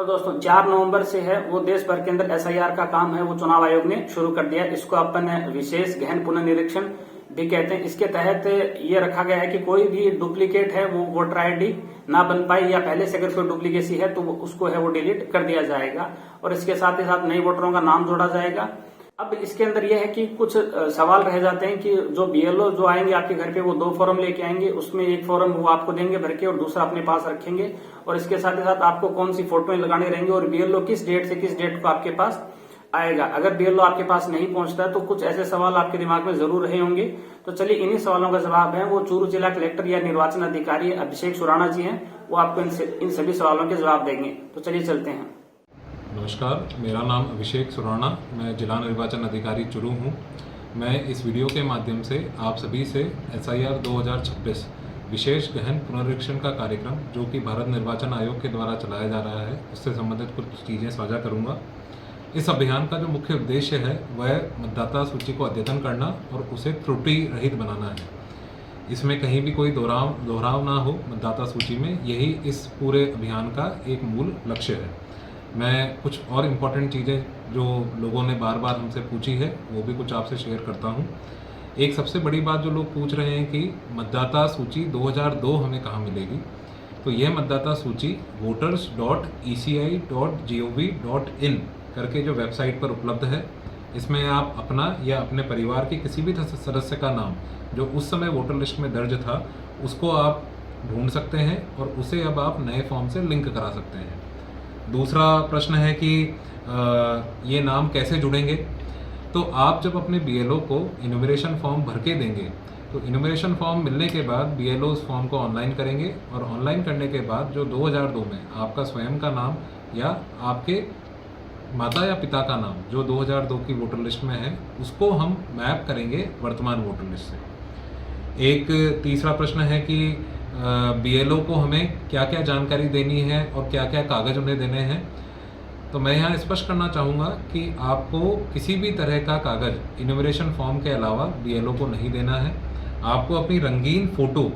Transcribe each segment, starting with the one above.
तो दोस्तों 4 नवंबर से है वो देश भर के अंदर एसआईआर का काम है वो चुनाव आयोग ने शुरू कर दिया। इसको अपन विशेष गहन पुनर्निरीक्षण भी कहते हैं। इसके तहत ये रखा गया है कि कोई भी डुप्लीकेट है वो वोटर आईडी ना बन पाए, या पहले से अगर कोई डुप्लीकेसी है तो उसको है वो डिलीट कर दिया जाएगा, और इसके साथ ही साथ नए वोटरों का नाम जोड़ा जाएगा। अब इसके अंदर यह है कि कुछ सवाल रह जाते हैं कि जो बीएलओ जो आएंगे आपके घर पे वो 2 फॉर्म लेके आएंगे, उसमें एक फॉर्म वो आपको देंगे भर के और दूसरा अपने पास रखेंगे, और इसके साथ ही साथ आपको कौन सी फोटोएं लगानी रहेंगी और बीएलओ किस डेट से किस डेट को आपके पास आएगा। अगर बीएलओ आपके पास नहीं पहुंचता है तो कुछ ऐसे सवाल आपके दिमाग में जरूर रहे होंगे। तो चलिए इन्हीं सवालों का जवाब है वो चूरू जिला कलेक्टर या निर्वाचन अधिकारी अभिषेक सुराणा जी हैं, वो आपको इन सभी सवालों के जवाब देंगे। तो चलिए चलते हैं। नमस्कार, मेरा नाम अभिषेक सुराणा, मैं जिला निर्वाचन अधिकारी चूरू हूँ। मैं इस वीडियो के माध्यम से आप सभी से एसआईआर 2026 विशेष गहन पुनरीक्षण का कार्यक्रम जो कि भारत निर्वाचन आयोग के द्वारा चलाया जा रहा है उससे संबंधित कुछ चीज़ें साझा करूँगा। इस अभियान का जो मुख्य उद्देश्य है वह मतदाता सूची को अद्यतन करना और उसे त्रुटि रहित बनाना है। इसमें कहीं भी कोई दोहराव ना हो मतदाता सूची में, यही इस पूरे अभियान का एक मूल लक्ष्य है। मैं कुछ और इम्पॉर्टेंट चीज़ें जो लोगों ने बार बार हमसे पूछी है वो भी कुछ आपसे शेयर करता हूँ। एक सबसे बड़ी बात जो लोग पूछ रहे हैं कि मतदाता सूची 2002 हमें कहाँ मिलेगी, तो यह मतदाता सूची voters.eci.gov.in करके जो वेबसाइट पर उपलब्ध है, इसमें आप अपना या अपने परिवार के किसी भी सदस्य का नाम जो उस समय वोटर लिस्ट में दर्ज था उसको आप ढूंढ सकते हैं और उसे अब आप नए फॉर्म से लिंक करा सकते हैं। दूसरा प्रश्न है कि ये नाम कैसे जुड़ेंगे, तो आप जब अपने बीएलओ को इन्यूमरेशन फॉर्म भर के देंगे तो इन्यूमरेशन फॉर्म मिलने के बाद बीएलओ उस फॉर्म को ऑनलाइन करेंगे, और ऑनलाइन करने के बाद जो 2002 में आपका स्वयं का नाम या आपके माता या पिता का नाम जो 2002 की वोटर लिस्ट में है उसको हम मैप करेंगे वर्तमान वोटर लिस्ट से। एक तीसरा प्रश्न है कि बीएलओ को हमें क्या क्या जानकारी देनी है और क्या क्या कागज उन्हें देने हैं। तो मैं यहाँ स्पष्ट करना चाहूँगा कि आपको किसी भी तरह का कागज इन्यूमरेशन फॉर्म के अलावा बीएलओ को नहीं देना है। आपको अपनी रंगीन फ़ोटो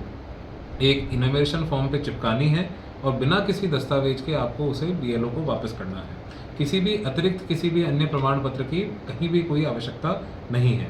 एक इन्यूमरेशन फॉर्म पे चिपकानी है और बिना किसी दस्तावेज के आपको उसे बीएलओ को वापस करना है। किसी भी अतिरिक्त किसी भी अन्य प्रमाण पत्र की कहीं भी कोई आवश्यकता नहीं है।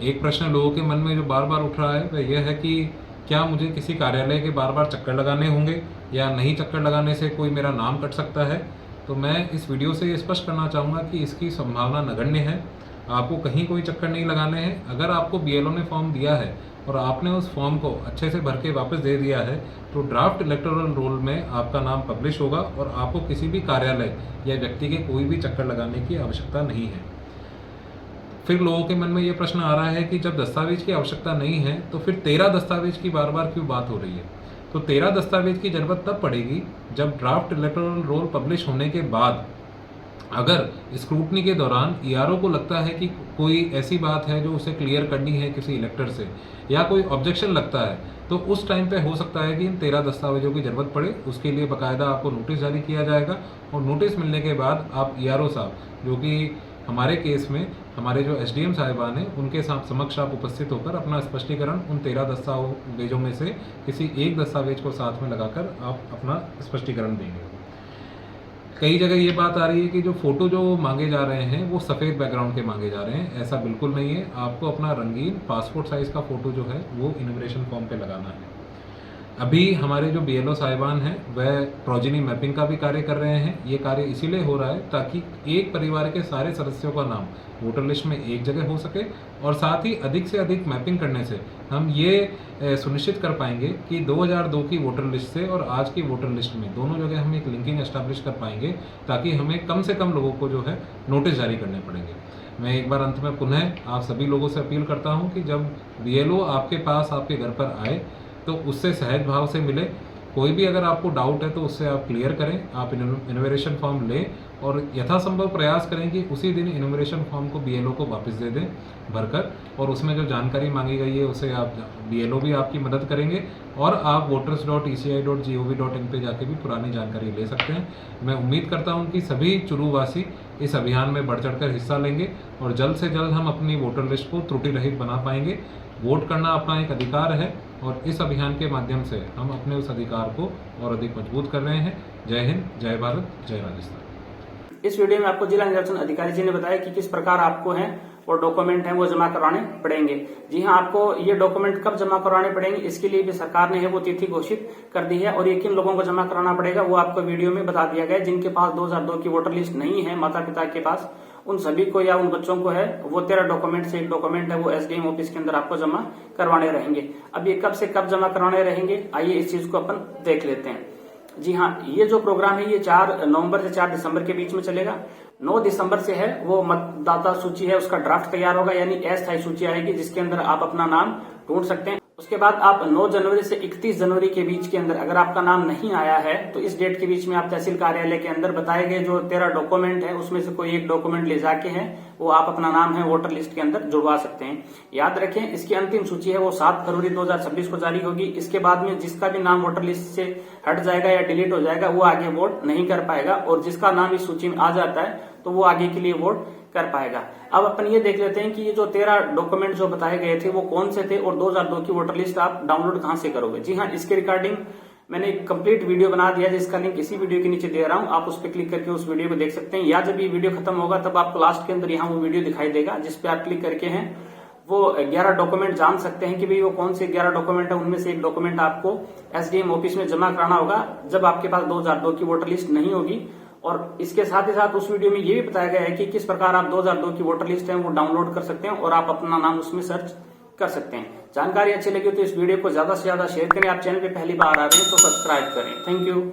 एक प्रश्न लोगों के मन में जो बार बार उठ रहा है वह यह है कि क्या मुझे किसी कार्यालय के बार बार चक्कर लगाने होंगे या नहीं चक्कर लगाने से कोई मेरा नाम कट सकता है। तो मैं इस वीडियो से ये स्पष्ट करना चाहूँगा कि इसकी संभावना नगण्य है। आपको कहीं कोई चक्कर नहीं लगाने हैं। अगर आपको बीएलओ ने फॉर्म दिया है और आपने उस फॉर्म को अच्छे से भर के वापस दे दिया है तो ड्राफ्ट इलेक्टोरल रोल में आपका नाम पब्लिश होगा और आपको किसी भी कार्यालय या व्यक्ति के कोई भी चक्कर लगाने की आवश्यकता नहीं है। फिर लोगों के मन में ये प्रश्न आ रहा है कि जब दस्तावेज की आवश्यकता नहीं है तो फिर 13 दस्तावेज की बार बार क्यों बात हो रही है। तो 13 दस्तावेज की जरूरत तब पड़ेगी जब ड्राफ्ट इलेक्टोरल रोल पब्लिश होने के बाद अगर स्क्रूटनी के दौरान ईआरओ को लगता है कि कोई ऐसी बात है जो उसे क्लियर करनी है किसी इलेक्टर से, या कोई ऑब्जेक्शन लगता है, तो उस टाइम पे हो सकता है कि इन 13 दस्तावेजों की ज़रूरत पड़े। उसके लिए बाकायदा आपको नोटिस जारी किया जाएगा, और नोटिस मिलने के बाद आप ईआरओ साहब, जो कि हमारे केस में हमारे जो एसडीएम साहिबान हैं, उनके समक्ष आप उपस्थित होकर अपना स्पष्टीकरण उन 13 दस्तावेजों में से किसी एक दस्तावेज को साथ में लगाकर आप अपना स्पष्टीकरण देंगे। कई जगह ये बात आ रही है कि जो फ़ोटो जो मांगे जा रहे हैं वो सफ़ेद बैकग्राउंड के मांगे जा रहे हैं। ऐसा बिल्कुल नहीं है। आपको अपना रंगीन पासपोर्ट साइज़ का फ़ोटो जो है वो इन्यूमरेशन फॉर्म पे लगाना है। अभी हमारे जो बीएलओ साहिबान हैं वह प्रोजेनी मैपिंग का भी कार्य कर रहे हैं। ये कार्य इसीलिए हो रहा है ताकि एक परिवार के सारे सदस्यों का नाम वोटर लिस्ट में एक जगह हो सके, और साथ ही अधिक से अधिक मैपिंग करने से हम ये सुनिश्चित कर पाएंगे कि 2002 की वोटर लिस्ट से और आज की वोटर लिस्ट में दोनों जगह हम एक लिंकिंग एस्टैब्लिश कर पाएंगे, ताकि हमें कम से कम लोगों को जो है नोटिस जारी करने पड़ेंगे। मैं एक बार अंत में पुनः आप सभी लोगों से अपील करता हूँ कि जब बीएलओ आपके पास आपके घर पर आए तो उससे सहज भाव से मिले। कोई भी अगर आपको डाउट है तो उससे आप क्लियर करें। आप इन्यूमरेशन फॉर्म लें और यथासंभव प्रयास करें कि उसी दिन इन्यूमरेशन फॉर्म को बीएलओ को वापस दे दें भरकर, और उसमें जो जानकारी मांगी गई है उसे आप बीएलओ भी आपकी मदद करेंगे, और आप voters.eci.gov.in पे जाके भी पुरानी जानकारी ले सकते हैं। मैं उम्मीद करता हूं कि सभी चुरूवासी इस अभियान में बढ़ चढ़कर हिस्सा लेंगे और जल्द से जल्द हम अपनी वोटर लिस्ट को त्रुटि रहित बना पाएंगे। वोट करना अपना एक अधिकार है, और इस अभियान के माध्यम से हम अपने उस अधिकार को और अधिक मजबूत कर रहे हैं। जय हिंद, जय भारत, जय राजस्थान। इस वीडियो में आपको जिला निर्वाचन अधिकारी जी ने बताया कि किस प्रकार आपको है और डॉक्यूमेंट है वो जमा करवाने पड़ेंगे। जी हाँ, आपको ये डॉक्यूमेंट कब जमा करवाने पड़ेंगे इसके लिए भी सरकार ने है वो तिथि घोषित कर दी है और ये किन लोगों को जमा कराना पड़ेगा वो आपको वीडियो में बता दिया गया है। जिनके पास 2002 की वोटर लिस्ट नहीं है माता पिता के पास, उन सभी को या उन बच्चों को है वो 13 डॉक्यूमेंट से एक डॉक्यूमेंट है वो एसडीएम ऑफिस के अंदर आपको जमा करवाने रहेंगे। अब ये कब से कब जमा करवाने रहेंगे, आइए इस चीज को अपन देख लेते हैं। जी हाँ, ये जो प्रोग्राम है ये 4 नवंबर से 4 दिसंबर के बीच में चलेगा। 9 दिसंबर से है वो मतदाता सूची है उसका ड्राफ्ट तैयार होगा, यानी अस्थायी सूची आएगी जिसके अंदर आप अपना नाम ढूंढ सकते हैं। उसके बाद आप 9 जनवरी से 31 जनवरी के बीच के अंदर अगर आपका नाम नहीं आया है तो इस डेट के बीच में आप तहसील कार्यालय के अंदर बताए गए जो 13 डॉक्यूमेंट है उसमें से कोई एक डॉक्यूमेंट ले जाके है वो आप अपना नाम है वोटर लिस्ट के अंदर जुड़वा सकते हैं। याद रखें, इसकी अंतिम सूची है वो 7 फरवरी 2026 को जारी होगी। इसके बाद में जिसका भी नाम वोटर लिस्ट से हट जाएगा या डिलीट हो जाएगा वो आगे वोट नहीं कर पाएगा और जिसका नाम इस सूची में आ जाता है तो वो आगे के लिए वोट कर पाएगा। अब अपन ये देख लेते हैं कि ये जो 13 डॉक्यूमेंट जो बताए गए थे वो कौन से थे और 2002 की वोटर लिस्ट आप डाउनलोड कहां से करोगे। जी हाँ, इसके रिगार्डिंग मैंने एक कंप्लीट वीडियो बना दिया जिसका लिंक इसी वीडियो के नीचे दे रहा हूं, आप उस पर क्लिक करके उस वीडियो को देख सकते हैं। या जब ये वीडियो खत्म होगा तब आपको लास्ट के अंदर यहाँ वो वीडियो दिखाई देगा जिसपे आप क्लिक करके हैं वो 11 डॉक्यूमेंट जान सकते हैं कि भाई वो कौन से 11 डॉक्यूमेंट है। उनमें से एक डॉक्यूमेंट आपको एसडीएम ऑफिस में जमा कराना होगा जब आपके पास 2002 की वोटर लिस्ट नहीं होगी। और इसके साथ ही साथ उस वीडियो में ये भी बताया गया है कि किस प्रकार आप 2002 की वोटर लिस्ट है वो डाउनलोड कर सकते हैं और आप अपना नाम उसमें सर्च कर सकते हैं। जानकारी अच्छी लगी तो इस वीडियो को ज्यादा से ज्यादा शेयर करें। आप चैनल पे पहली बार आ रहे हैं तो सब्सक्राइब करें। Thank you.